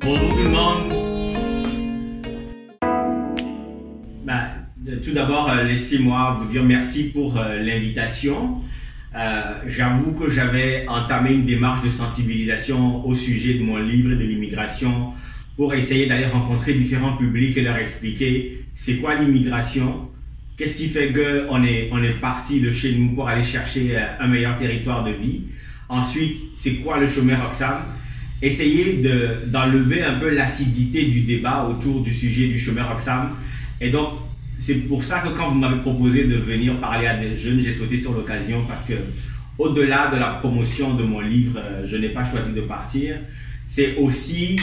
Bonjour tout le monde. Tout d'abord, laissez-moi vous dire merci pour l'invitation. J'avoue que j'avais entamé une démarche de sensibilisation au sujet de mon livre et de l'immigration pour essayer d'aller rencontrer différents publics et leur expliquer c'est quoi l'immigration, qu'est-ce qui fait qu'on est parti de chez nous pour aller chercher un meilleur territoire de vie. Ensuite, c'est quoi le chômeur Roxham? Essayer d'enlever un peu l'acidité du débat autour du sujet du chômeur Roxham. Et donc, c'est pour ça que quand vous m'avez proposé de venir parler à des jeunes, j'ai sauté sur l'occasion parce que au-delà de la promotion de mon livre, je n'ai pas choisi de partir. C'est aussi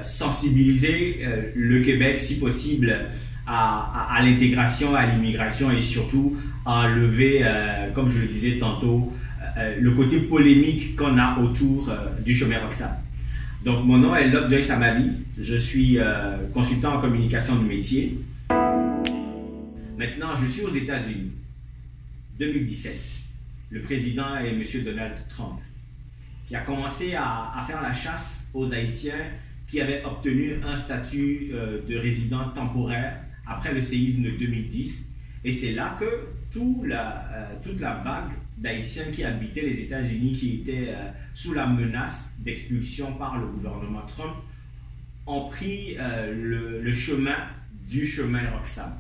sensibiliser le Québec, si possible, à l'intégration, à l'immigration et surtout enlever, comme je le disais tantôt, le côté polémique qu'on a autour du chômeur Roxham. Donc, mon nom est Lovejoy Samabi. Je suis consultant en communication de métier. Maintenant, je suis aux États-Unis. 2017. Le président est M. Donald Trump, qui a commencé à faire la chasse aux Haïtiens qui avaient obtenu un statut de résident temporaire après le séisme de 2010. Et c'est là que toute la vague d'Haïtiens qui habitaient les États-Unis, qui étaient sous la menace d'expulsion par le gouvernement Trump, ont pris le chemin du chemin Roxham.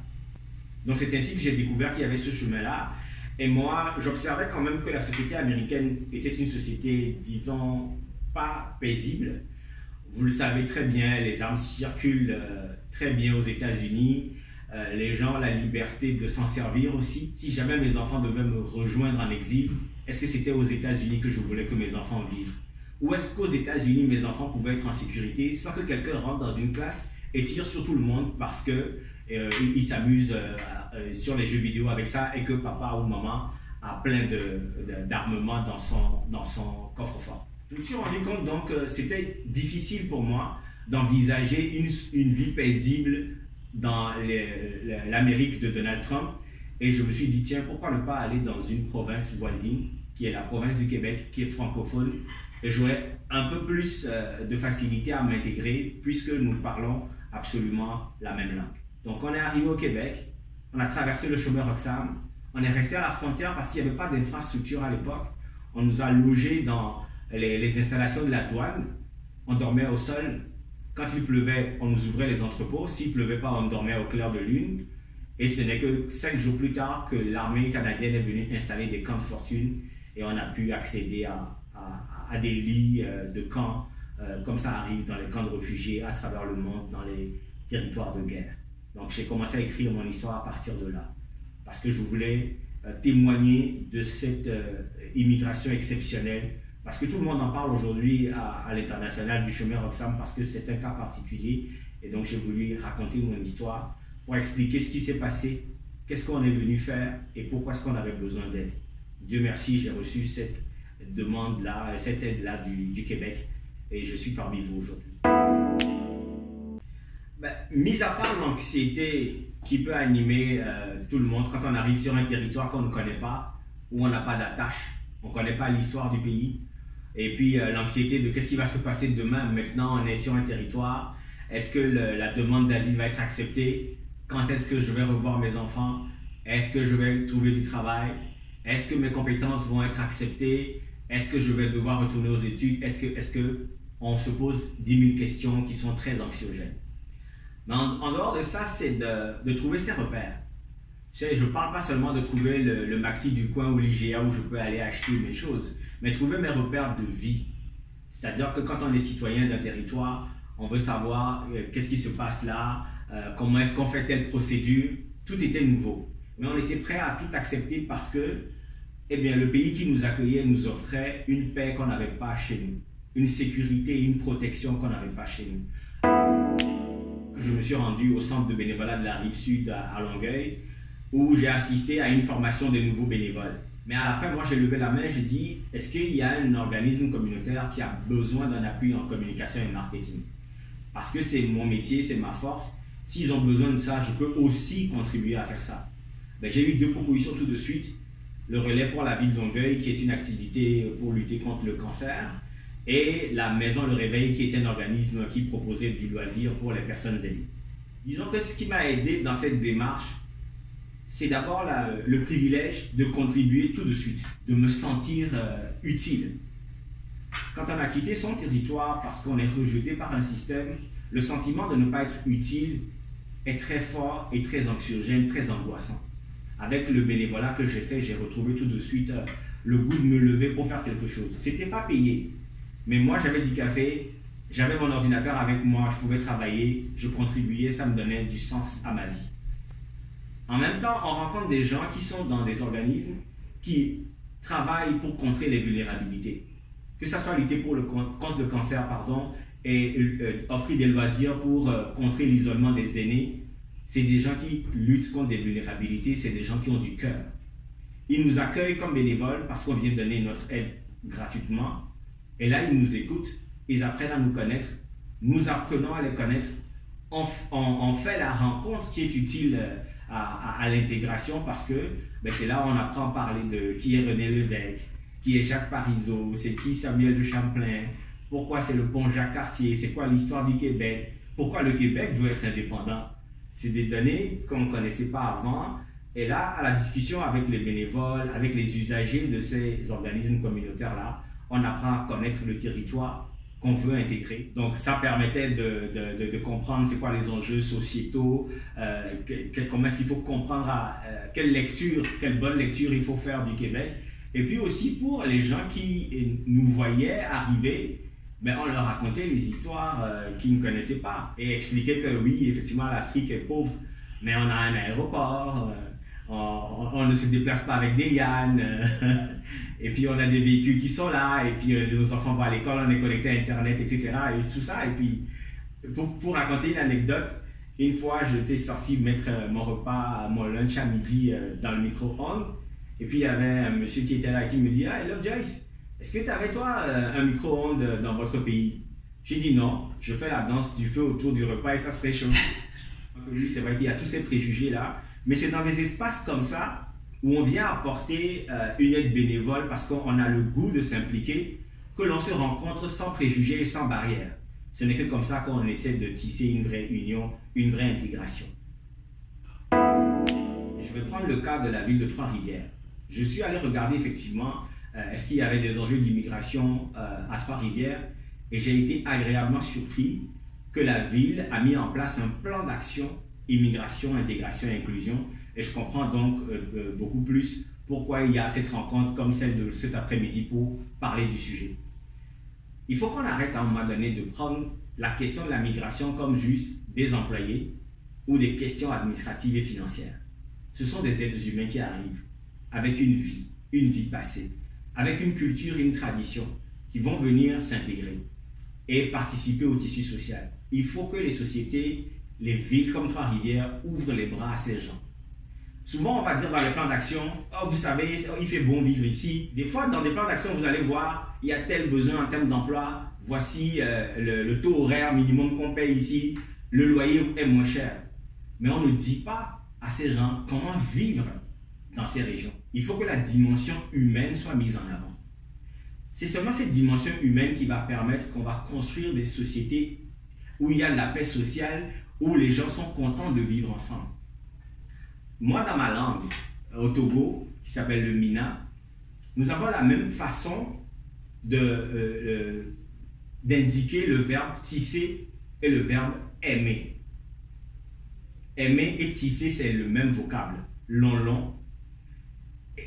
Donc c'est ainsi que j'ai découvert qu'il y avait ce chemin-là. Et moi, j'observais quand même que la société américaine était une société, disons, pas paisible. Vous le savez très bien, les armes circulent très bien aux États-Unis. Les gens ont la liberté de s'en servir aussi. Si jamais mes enfants devaient me rejoindre en exil, est-ce que c'était aux États-Unis que je voulais que mes enfants vivent? Ou est-ce qu'aux États-Unis, mes enfants pouvaient être en sécurité sans que quelqu'un rentre dans une classe et tire sur tout le monde parce qu'ils s'amusent sur les jeux vidéo avec ça et que papa ou maman a plein d'armements dans son coffre-fort? Je me suis rendu compte donc que c'était difficile pour moi d'envisager une vie paisible dans l'Amérique de Donald Trump, et je me suis dit tiens, pourquoi ne pas aller dans une province voisine qui est la province du Québec, qui est francophone, et j'aurais un peu plus de facilité à m'intégrer puisque nous parlons absolument la même langue. Donc on est arrivé au Québec, on a traversé le chemin Roxham, on est resté à la frontière parce qu'il n'y avait pas d'infrastructure à l'époque. On nous a logés dans les installations de la douane, on dormait au sol. Quand il pleuvait, on nous ouvrait les entrepôts. S'il ne pleuvait pas, on dormait au clair de lune. Et ce n'est que 5 jours plus tard que l'armée canadienne est venue installer des camps de fortune et on a pu accéder à des lits de camps, comme ça arrive dans les camps de réfugiés à travers le monde, dans les territoires de guerre. Donc j'ai commencé à écrire mon histoire à partir de là, parce que je voulais témoigner de cette immigration exceptionnelle. Parce que tout le monde en parle aujourd'hui à l'international du chômeur Roxham parce que c'est un cas particulier. Et donc j'ai voulu raconter mon histoire pour expliquer ce qui s'est passé, qu'est-ce qu'on est venu faire et pourquoi est-ce qu'on avait besoin d'aide. Dieu merci, j'ai reçu cette demande-là, cette aide-là du Québec et je suis parmi vous aujourd'hui. Mis à part l'anxiété qui peut animer tout le monde quand on arrive sur un territoire qu'on ne connaît pas, où on n'a pas d'attache, on ne connaît pas l'histoire du pays, et puis l'anxiété de qu'est-ce qui va se passer demain. Maintenant on est sur un territoire, est-ce que la demande d'asile va être acceptée, quand est-ce que je vais revoir mes enfants, est-ce que je vais trouver du travail, est-ce que mes compétences vont être acceptées, est-ce que je vais devoir retourner aux études, est-ce que on se pose 10 000 questions qui sont très anxiogènes. Mais en dehors de ça, c'est de trouver ses repères. Je ne parle pas seulement de trouver le maxi du coin ou l'IGA où je peux aller acheter mes choses, mais trouver mes repères de vie. C'est-à-dire que quand on est citoyen d'un territoire, on veut savoir qu'est-ce qui se passe là, comment est-ce qu'on fait telle procédure. Tout était nouveau. Mais on était prêt à tout accepter parce que le pays qui nous accueillait nous offrait une paix qu'on n'avait pas chez nous, une sécurité et une protection qu'on n'avait pas chez nous. Je me suis rendu au centre de bénévolat de la Rive-Sud à Longueuil, où j'ai assisté à une formation des nouveaux bénévoles. Mais à la fin, moi, j'ai levé la main, j'ai dit, est-ce qu'il y a un organisme communautaire qui a besoin d'un appui en communication et marketing? Parce que c'est mon métier, c'est ma force. S'ils ont besoin de ça, je peux aussi contribuer à faire ça. J'ai eu 2 propositions tout de suite. Le relais pour la ville de Longueuil, qui est une activité pour lutter contre le cancer, et la Maison Le Réveil, qui est un organisme qui proposait du loisir pour les personnes aînées. Disons que ce qui m'a aidé dans cette démarche, c'est d'abord le privilège de contribuer tout de suite, de me sentir utile. Quand on a quitté son territoire parce qu'on est rejeté par un système, le sentiment de ne pas être utile est très fort et très anxiogène, très angoissant. Avec le bénévolat que j'ai fait, j'ai retrouvé tout de suite le goût de me lever pour faire quelque chose. C'était pas payé, mais moi j'avais du café, j'avais mon ordinateur avec moi, je pouvais travailler, je contribuais, ça me donnait du sens à ma vie. En même temps, on rencontre des gens qui sont dans des organismes qui travaillent pour contrer les vulnérabilités. Que ce soit lutter contre le cancer, et offrir des loisirs pour contrer l'isolement des aînés, c'est des gens qui luttent contre des vulnérabilités, c'est des gens qui ont du cœur. Ils nous accueillent comme bénévoles parce qu'on vient donner notre aide gratuitement. Et là, ils nous écoutent, ils apprennent à nous connaître, nous apprenons à les connaître. On fait la rencontre qui est utile à l'intégration parce que c'est là où on apprend à parler de qui est René Lévesque, qui est Jacques Parizeau, c'est qui Samuel de Champlain, pourquoi c'est le pont Jacques-Cartier, c'est quoi l'histoire du Québec, pourquoi le Québec veut être indépendant. C'est des données qu'on ne connaissait pas avant. Et là, à la discussion avec les bénévoles, avec les usagers de ces organismes communautaires-là, on apprend à connaître le territoire qu'on veut intégrer. Donc, ça permettait de comprendre c'est quoi les enjeux sociétaux, comment est-ce qu'il faut comprendre quelle bonne lecture il faut faire du Québec. Et puis aussi pour les gens qui nous voyaient arriver, on leur racontait les histoires qu'ils ne connaissaient pas et expliquait que oui, effectivement, l'Afrique est pauvre, mais on a un aéroport, on ne se déplace pas avec des lianes, et puis on a des véhicules qui sont là, et puis nos enfants vont à l'école, on est connecté à Internet, etc. Et tout ça. Et puis, pour raconter une anecdote, une fois, j'étais sorti mettre mon repas, mon lunch à midi dans le micro-ondes, et puis il y avait un monsieur qui était là qui me dit « Ah, hello Joyce, est-ce que tu avais toi un micro-ondes dans votre pays ?» J'ai dit non, je fais la danse du feu autour du repas et ça se réchauffe. Oui, c'est vrai qu'il y a tous ces préjugés-là, mais c'est dans des espaces comme ça où on vient apporter une aide bénévole parce qu'on a le goût de s'impliquer, que l'on se rencontre sans préjugés et sans barrières. Ce n'est que comme ça qu'on essaie de tisser une vraie union, une vraie intégration. Je vais prendre le cas de la ville de Trois-Rivières. Je suis allé regarder effectivement est-ce qu'il y avait des enjeux d'immigration à Trois-Rivières et j'ai été agréablement surpris que la ville a mis en place un plan d'action immigration, intégration et inclusion. Et je comprends donc beaucoup plus pourquoi il y a cette rencontre comme celle de cet après-midi pour parler du sujet. Il faut qu'on arrête à un moment donné de prendre la question de la migration comme juste des employés ou des questions administratives et financières. Ce sont des êtres humains qui arrivent avec une vie passée, avec une culture et une tradition qui vont venir s'intégrer et participer au tissu social. Il faut que les sociétés, les villes comme Trois-Rivières ouvrent les bras à ces gens. Souvent, on va dire dans les plans d'action, oh, vous savez, il fait bon vivre ici. Des fois, dans des plans d'action, vous allez voir, il y a tel besoin en termes d'emploi. Voici le taux horaire minimum qu'on paye ici. Le loyer est moins cher. Mais on ne dit pas à ces gens comment vivre dans ces régions. Il faut que la dimension humaine soit mise en avant. C'est seulement cette dimension humaine qui va permettre qu'on va construire des sociétés où il y a de la paix sociale, où les gens sont contents de vivre ensemble. Moi, dans ma langue, au Togo, qui s'appelle le Mina, nous avons la même façon d'indiquer le verbe tisser et le verbe aimer. Aimer et tisser, c'est le même vocable, long.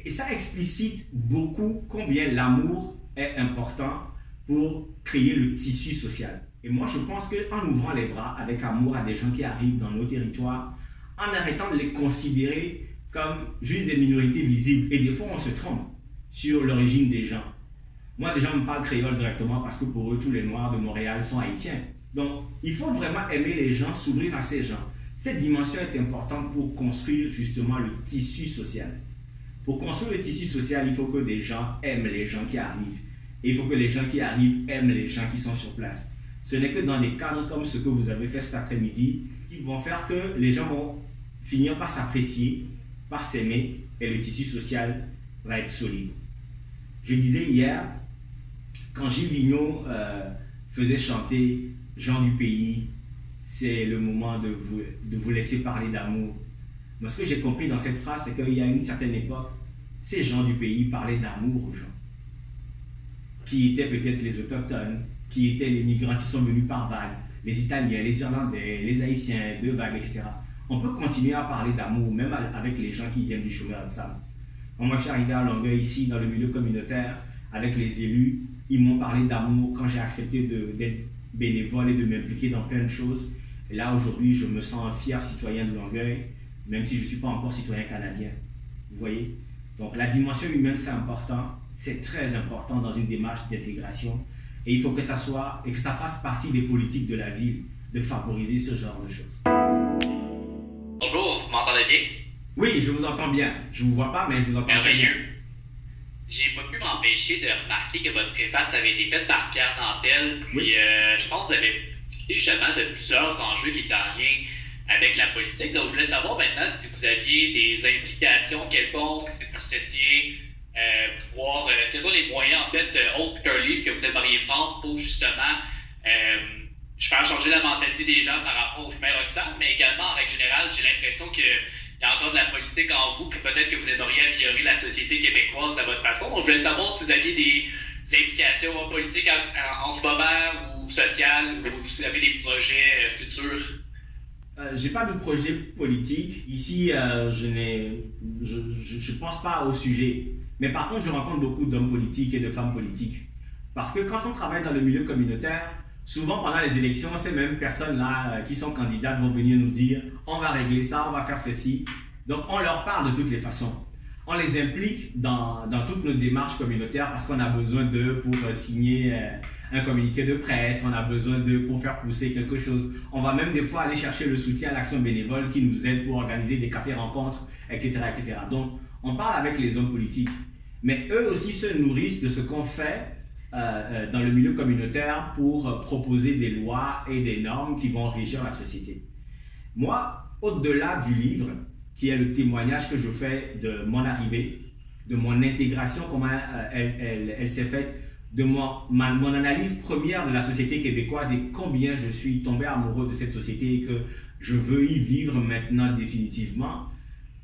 Et ça explicite beaucoup combien l'amour est important pour créer le tissu social. Et moi, je pense qu'en ouvrant les bras avec amour à des gens qui arrivent dans nos territoires, en arrêtant de les considérer comme juste des minorités visibles, et des fois on se trompe sur l'origine des gens. Moi, des gens me parlent créole directement parce que pour eux, tous les Noirs de Montréal sont haïtiens. Donc, il faut vraiment aimer les gens, s'ouvrir à ces gens. Cette dimension est importante pour construire justement le tissu social. Pour construire le tissu social, il faut que des gens aiment les gens qui arrivent. Et il faut que les gens qui arrivent aiment les gens qui sont sur place. Ce n'est que dans des cadres comme ce que vous avez fait cet après-midi qui vont faire que les gens vont finir par s'apprécier, par s'aimer et le tissu social va être solide. Je disais hier quand Gilles Vigneault faisait chanter gens du pays, c'est le moment de vous laisser parler d'amour. Moi, ce que j'ai compris dans cette phrase, c'est qu'il y a une certaine époque, ces gens du pays parlaient d'amour aux gens, qui étaient peut-être les autochtones, qui étaient les migrants qui sont venus par vagues, les Italiens, les Irlandais, les Haïtiens, de vagues, etc. On peut continuer à parler d'amour, même avec les gens qui viennent du chômage ensemble. Quand moi je suis arrivé à Longueuil, ici, dans le milieu communautaire, avec les élus, ils m'ont parlé d'amour quand j'ai accepté d'être bénévole et de m'impliquer dans plein de choses. Et là, aujourd'hui, je me sens un fier citoyen de Longueuil, même si je ne suis pas encore citoyen canadien. Vous voyez? Donc la dimension humaine, c'est important, c'est très important dans une démarche d'intégration. Et il faut que ça soit, et que ça fasse partie des politiques de la ville, de favoriser ce genre de choses. Bonjour, vous m'entendez bien? Oui, je vous entends bien. Je ne vous vois pas, mais je vous entends très bien. J'ai pas pu m'empêcher de remarquer que votre préface avait été faite par Pierre Nantel. Puis Oui. je pense que vous avez discuté justement de plusieurs enjeux qui étaient en lien avec la politique. Donc, je voulais savoir maintenant si vous aviez des implications quelconques, si vous souhaitiez pouvoir... quels sont les moyens, en fait, autres qu'un livre que vous aimeriez prendre pour justement faire changer la mentalité des gens par rapport au chemin Roxham, mais également, en règle générale, j'ai l'impression qu'il y a encore de la politique en vous, puis peut-être que vous aimeriez améliorer la société québécoise à votre façon. Donc, je voulais savoir si vous aviez des implications politiques en ce moment ou sociales, ou si vous avez des projets futurs. J'ai pas de projet politique. Ici, je pense pas au sujet. Mais par contre, je rencontre beaucoup d'hommes politiques et de femmes politiques. Parce que quand on travaille dans le milieu communautaire, souvent pendant les élections, ces mêmes personnes-là qui sont candidates vont venir nous dire « on va régler ça, on va faire ceci ». Donc, on leur parle de toutes les façons. On les implique dans toutes nos démarches communautaires parce qu'on a besoin d'eux pour signer un communiqué de presse, on a besoin d'eux pour faire pousser quelque chose. On va même des fois aller chercher le soutien à l'action bénévole qui nous aide pour organiser des cafés-rencontres, etc., etc. Donc, on parle avec les hommes politiques. Mais eux aussi se nourrissent de ce qu'on fait dans le milieu communautaire pour proposer des lois et des normes qui vont régir la société. Moi, au-delà du livre, qui est le témoignage que je fais de mon arrivée, de mon intégration, comment elle s'est faite, de mon analyse première de la société québécoise et combien je suis tombé amoureux de cette société et que je veux y vivre maintenant définitivement.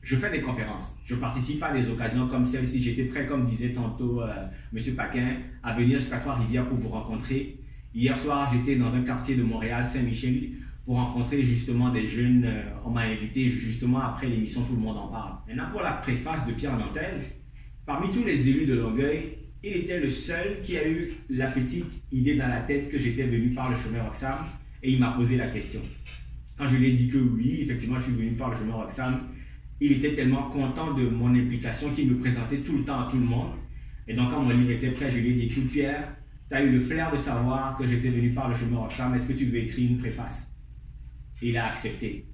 Je fais des conférences, je participe à des occasions comme celle-ci. J'étais prêt, comme disait tantôt M. Paquin, à venir jusqu'à Trois-Rivières pour vous rencontrer. Hier soir, j'étais dans un quartier de Montréal, Saint-Michel, pour rencontrer justement des jeunes. On m'a invité justement après l'émission Tout le monde en parle. Maintenant, pour la préface de Pierre Nantel, parmi tous les élus de Longueuil, il était le seul qui a eu la petite idée dans la tête que j'étais venu par le chemin Roxham et il m'a posé la question. Quand je lui ai dit que oui, effectivement, je suis venu par le chemin Roxham, il était tellement content de mon implication qu'il me présentait tout le temps à tout le monde. Et donc, quand mon livre était prêt, je lui ai dit, écoute Pierre, tu as eu le flair de savoir que j'étais venu par le chemin Roxham, est-ce que tu veux écrire une préface? Et il a accepté.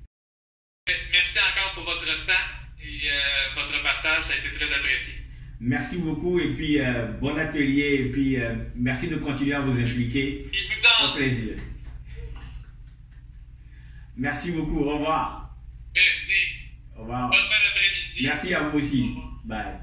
Merci encore pour votre temps et votre partage, ça a été très apprécié. Merci beaucoup et puis bon atelier et puis merci de continuer à vous impliquer. Au plaisir. Merci beaucoup, au revoir. Merci. Au revoir. Bonne fin d'après-midi. Merci à vous aussi. Bye.